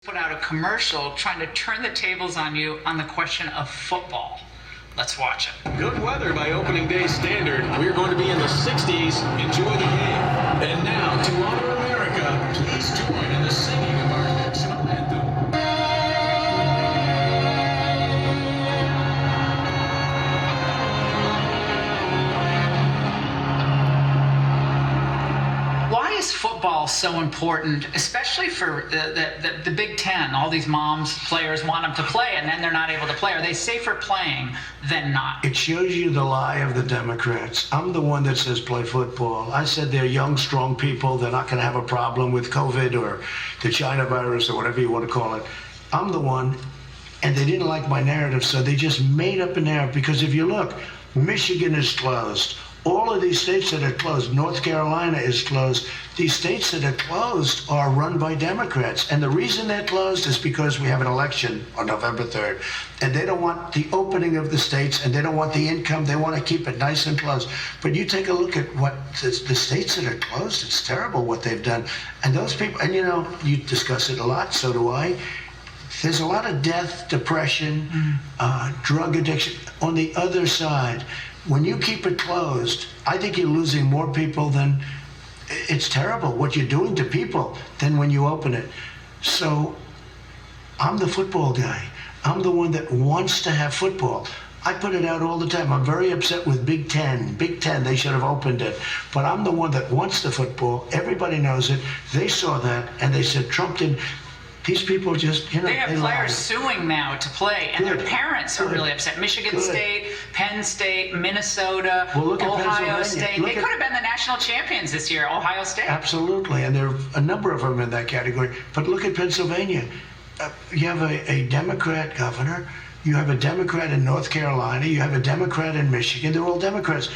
Put out a commercial trying to turn the tables on you on the question of football. Let's watch it. Good weather by opening day standard. We're going to be in the 60s. Enjoy the game. And now, to honor America, please join in the singing of our national anthem. Why is football so important, especially for the Big Ten? All these moms, players want them to play, and then they're not able to play. Are they safer playing than not? It shows you the lie of the Democrats. I'm the one that says play football. I said they're young, strong people. They're not going to have a problem with COVID or the China virus or whatever you want to call it. I'm the one, and they didn't like my narrative, so they just made up a narrative. Because if you look, Michigan is closed. All of these states that are closed, North Carolina is closed. These states that are closed are run by Democrats. And the reason they're closed is because we have an election on November 3rd. And they don't want the opening of the states, and they don't want the income. They want to keep it nice and closed. But you take a look at what the states that are closed, it's terrible what they've done. And those people, and you know, you discuss it a lot, so do I. There's a lot of death, depression, drug addiction. On the other side, when you keep it closed, I think you're losing more people than, it's terrible what you're doing to people than when you open it. So I'm the football guy. I'm the one that wants to have football. I put it out all the time. I'm very upset with Big Ten. Big Ten, they should have opened it. But I'm the one that wants the football. Everybody knows it. They saw that, and they said Trump did. These people just, you know, they have players suing now to play, and their parents are really upset. Michigan State, Penn State, Minnesota, Ohio State. They could have been the national champions this year, Ohio State. Absolutely, and there are a number of them in that category. But look at Pennsylvania. You have a Democrat governor. You have a Democrat in North Carolina. You have a Democrat in Michigan. They're all Democrats.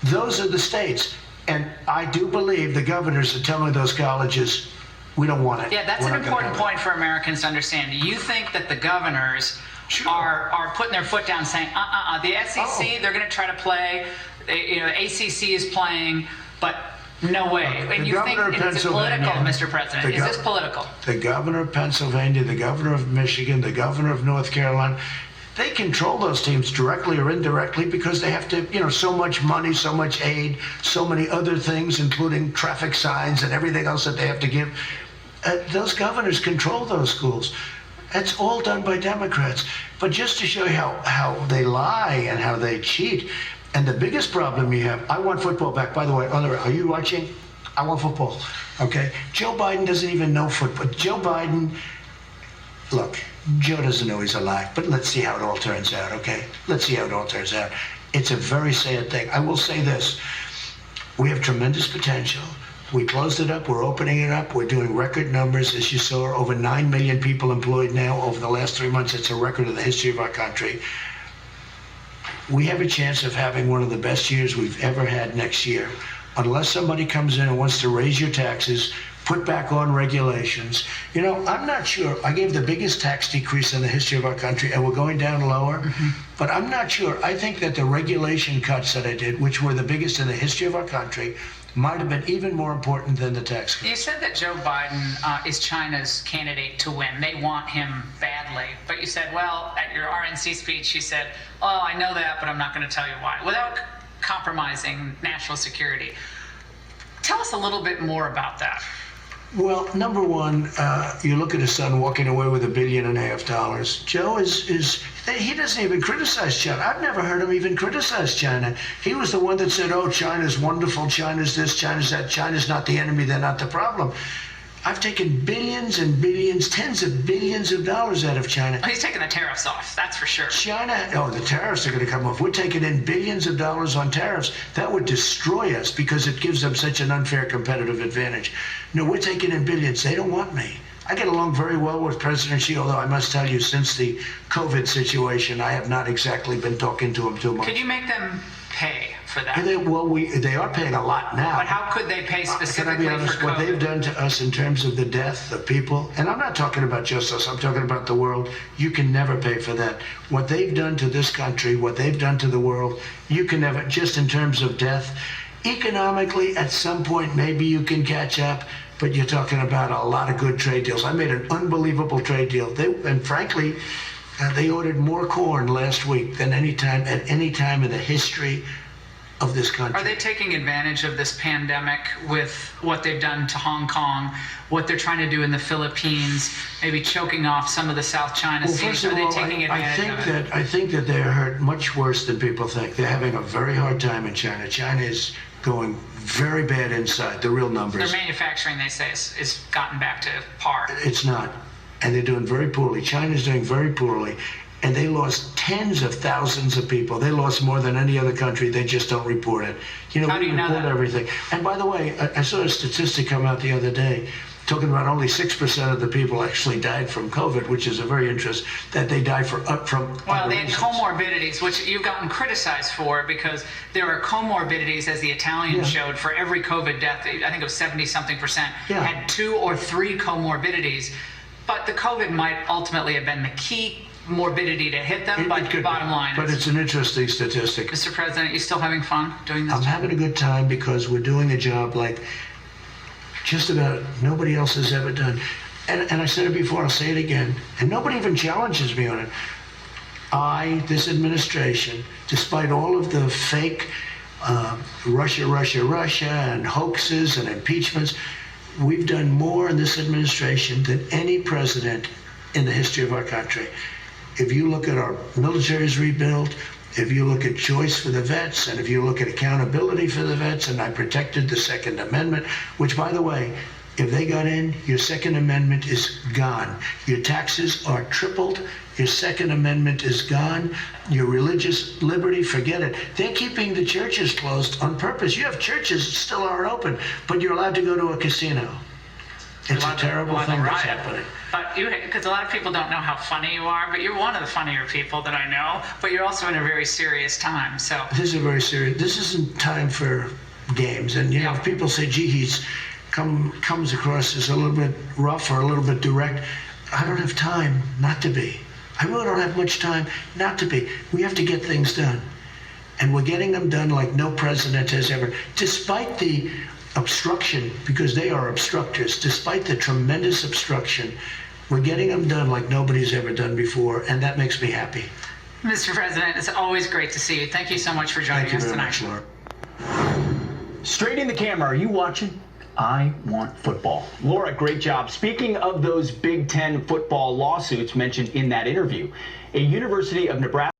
Those are the states. And I do believe the governors are telling those colleges, we don't want it. Yeah, that's an important point for Americans to understand. You think that the governors are putting their foot down, saying, the SEC, they're going to try to play. ACC is playing, but no way. And you think it's political, Mr. President? Is this political? The governor of Pennsylvania, the governor of Michigan, the governor of North Carolina, they control those teams directly or indirectly because they have to, so much money, so much aid, so many other things, including traffic signs and everything else that they have to give. Those governors control those schools. It's all done by Democrats. But just to show you how they lie and how they cheat, and the biggest problem you have, I want football back. By the way, are you watching? I want football, okay? Joe Biden doesn't even know football. Joe Biden, look, Joe doesn't know he's alive, but let's see how it all turns out, okay? Let's see how it all turns out. It's a very sad thing. I will say this. We have tremendous potential. We closed it up. We're opening it up. We're doing record numbers. As you saw, over 9 million people employed now over the last 3 months. It's a record in the history of our country. We have a chance of having one of the best years we've ever had next year. Unless somebody comes in and wants to raise your taxes, put back on regulations. I'm not sure. I gave the biggest tax decrease in the history of our country, and we're going down lower. But I'm not sure. I think that the regulation cuts that I did, which were the biggest in the history of our country, might have been even more important than the tax cuts. You said that Joe Biden is China's candidate to win. They want him badly. But you said, well, at your RNC speech, you said, oh, I know that, but I'm not going to tell you why, without compromising national security. Tell us a little bit more about that. Well, number one, you look at his son walking away with $1.5 billion. Joe he doesn't even criticize China. I've never heard him even criticize China. He was the one that said, oh, China's wonderful, China's this, China's that, China's not the enemy, they're not the problem. I've taken billions and billions, tens of billions of dollars out of China. He's taking the tariffs off, that's for sure. China, the tariffs are going to come off. We're taking in billions of dollars on tariffs. That would destroy us because it gives them such an unfair competitive advantage. No, we're taking in billions. They don't want me. I get along very well with President Xi, although I must tell you, since the COVID situation, I have not exactly been talking to him too much. Could you make them pay for that? They are paying a lot now. But how could they pay specifically can I be honest, for COVID? What they've done to us in terms of the death, the people, and I'm not talking about just us, I'm talking about the world, you can never pay for that. What they've done to this country, what they've done to the world, you can never, just in terms of death. Economically, at some point, maybe you can catch up. but you're talking about a lot of good trade deals. I made an unbelievable trade deal. And frankly, they ordered more corn last week than at any time in the history of this country. Are they taking advantage of this pandemic with what they've done to Hong Kong, what they're trying to do in the Philippines, maybe choking off some of the South China Well, Sea? first Are of they all, taking advantage of it? I think that they're hurt much worse than people think. They're having a very hard time in China. China is going very bad inside. The real numbers. Their manufacturing, they say, is gotten back to par. It's not. And they're doing very poorly. China's doing very poorly. And they lost tens of thousands of people. They lost more than any other country. They just don't report it. How do We you know report that? everything. And by the way, I saw a statistic come out the other day talking about only 6% of the people actually died from COVID, which is a very interesting, that they died from Well, other they had reasons. comorbidities, which you've gotten criticized for because there are comorbidities, as the Italians Yeah. showed, for every COVID death. I think it was 70-something% Yeah. had 2 or 3 comorbidities. But the COVID might ultimately have been the key morbidity to hit them. It But could be. bottom line But is, it's an interesting statistic. Mr. President, you still having fun doing this? I'm having a good time because we're doing a job like just about nobody else has ever done. And I said it before, I'll say it again, and nobody even challenges me on it. This administration, despite all of the fake Russia, and hoaxes and impeachments, we've done more in this administration than any president in the history of our country. If you look at our military's rebuilt, if you look at choice for the vets, and if you look at accountability for the vets, and I protected the Second Amendment, which, by the way, if they got in, your Second Amendment is gone. Your taxes are tripled. Your Second Amendment is gone. Your religious liberty, forget it. They're keeping the churches closed on purpose. You have churches that still aren't open, but you're allowed to go to a casino. It's a terrible thing that's happening. But because a lot of people don't know how funny you are, but you're one of the funnier people that I know. But you're also in a very serious time. So This is very serious. This isn't time for games. And you know, if people say, "Gee, he's comes across as a little bit rough or a little bit direct," I don't have time not to be. I really don't have much time not to be. We have to get things done, and we're getting them done like no president has ever. Despite the obstruction, because they are obstructors, despite the tremendous obstruction, we're getting them done like nobody's ever done before, and that makes me happy. Mr. President, it's always great to see you. Thank you so much for joining Thank you us very tonight. much, Laura. Straight in the camera, are you watching? I want football. Laura, great job. Speaking of those Big Ten football lawsuits mentioned in that interview, a University of Nebraska